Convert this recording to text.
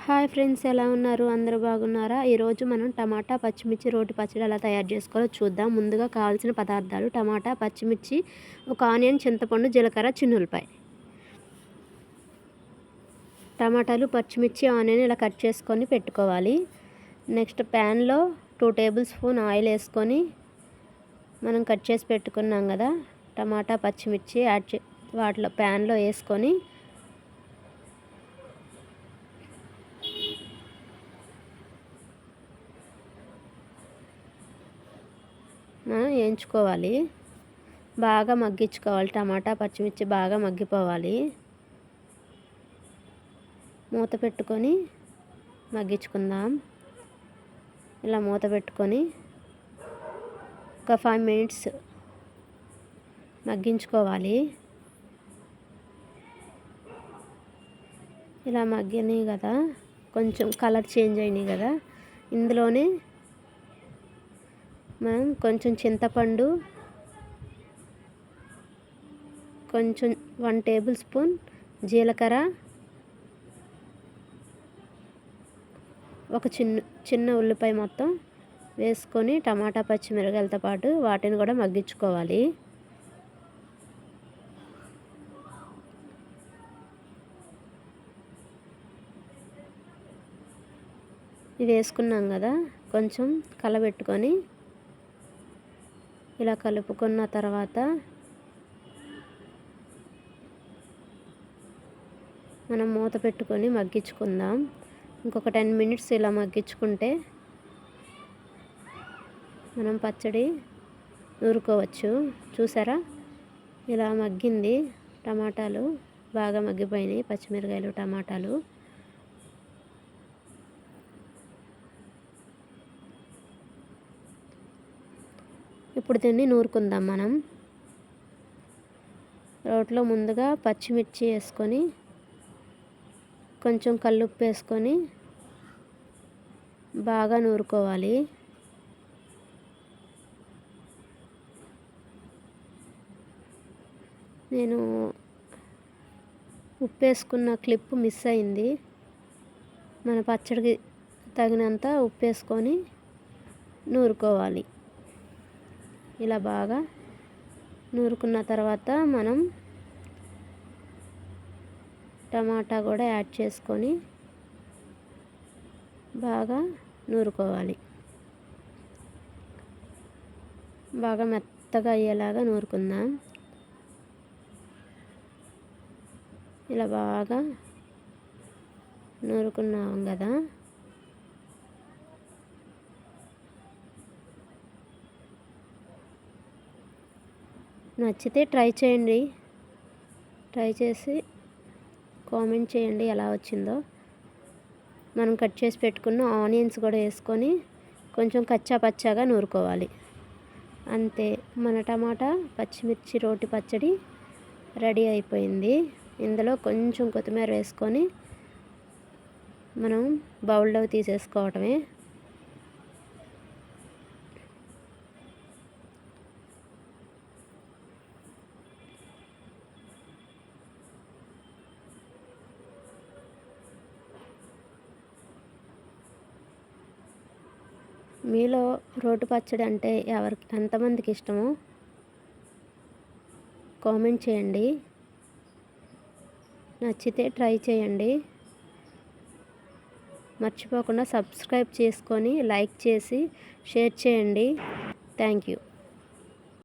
Hi friends, ఎలా ఉన్నారు? అందరూ బాగున్నారా? ఈరోజు మనం టమాటా పచ్చిమిర్చి రోటి పచ్చడి ఎలా తయారు చేసుకోవాలో చూద్దాం. ముందుగా కావాల్సిన పదార్థాలు: టమాటా, పచ్చిమిర్చి, ఒక ఆనియన్, చింతపండు, జీలకర్ర, చిన్నులపాయ. టమాటాలు, పచ్చిమిర్చి, ఆనియన్ ఇలా కట్ చేసుకొని పెట్టుకోవాలి. నెక్స్ట్ ప్యాన్లో 2 టేబుల్ స్పూన్ ఆయిల్ వేసుకొని మనం కట్ చేసి పెట్టుకున్నాం కదా టమాటా, పచ్చిమిర్చి వాటిలో ప్యాన్లో వేసుకొని వేయించుకోవాలి. బాగా మగ్గించుకోవాలి. టమాటా, పచ్చిమిర్చి బాగా మగ్గిపోవాలి. మూత పెట్టుకొని మగ్గించుకుందాం. ఇలా మూత పెట్టుకొని ఒక 5 మినిట్స్ మగ్గించుకోవాలి. ఇలా మగ్గినాయి కదా, కొంచెం కలర్ చేంజ్ అయినాయి కదా, ఇందులోనే మనం కొంచెం చింతపండు, కొంచెం 1 టేబుల్ స్పూన్ జీలకర్ర, ఒక చిన్న ఉల్లిపాయ మొత్తం వేసుకొని టమాటా, పచ్చిమిరపకాయలతో పాటు వాటిని కూడా మగ్గించుకోవాలి. ఇవి వేసుకున్నాం కదా, కొంచెం కలబెట్టుకొని ఇలా కలుపుకున్న తర్వాత మనం మూత పెట్టుకొని మగ్గించుకుందాం. ఇంకొక 10 మినిట్స్ ఇలా మగ్గించుకుంటే మనం పచ్చడి నూరుకోవచ్చు. చూసారా, ఇలా మగ్గింది. టమాటాలు బాగా మగ్గిపోయినాయి, పచ్చిమిరకాయలు, టమాటాలు. ఇప్పుడు దీన్ని నూరుకుందాం. మనం రోట్లో ముందుగా పచ్చిమిర్చి వేసుకొని కొంచెం కల్లుప్పు వేసుకొని బాగా నూరుకోవాలి. నేను ఉప్పు వేసుకున్న క్లిప్ మిస్ అయింది. మన పచ్చడికి తగినంత ఉప్పు వేసుకొని నూరుకోవాలి. ఇలా బాగా నూరుకున్న తర్వాత మనం టమాటా కూడా యాడ్ చేసుకొని బాగా నూరుకోవాలి. బాగా మెత్తగా అయ్యేలాగా నూరుకుందాం. ఇలా బాగా నూరుకున్నాం కదా, నచ్చితే ట్రై చేయండి. ట్రై చేసి కామెంట్ చేయండి ఎలా వచ్చిందో. మనం కట్ చేసి పెట్టుకున్న ఆనియన్స్ కూడా వేసుకొని కొంచెం కచ్చా పచ్చాగా నూరుకోవాలి. అంతే, మన టమాటా పచ్చిమిర్చి రోటి పచ్చడి రెడీ అయిపోయింది. ఇందులో కొంచెం కొత్తిమీర వేసుకొని మనం బౌల్లో తీసేసుకోవటమే. మీలో రోటి పచ్చడి అంటే ఎంతమందికి ఇష్టమో కామెంట్ చేయండి. నచ్చితే ట్రై చేయండి. మర్చిపోకుండా సబ్స్క్రైబ్ చేసుకొని లైక్ చేసి షేర్ చేయండి. Thank you.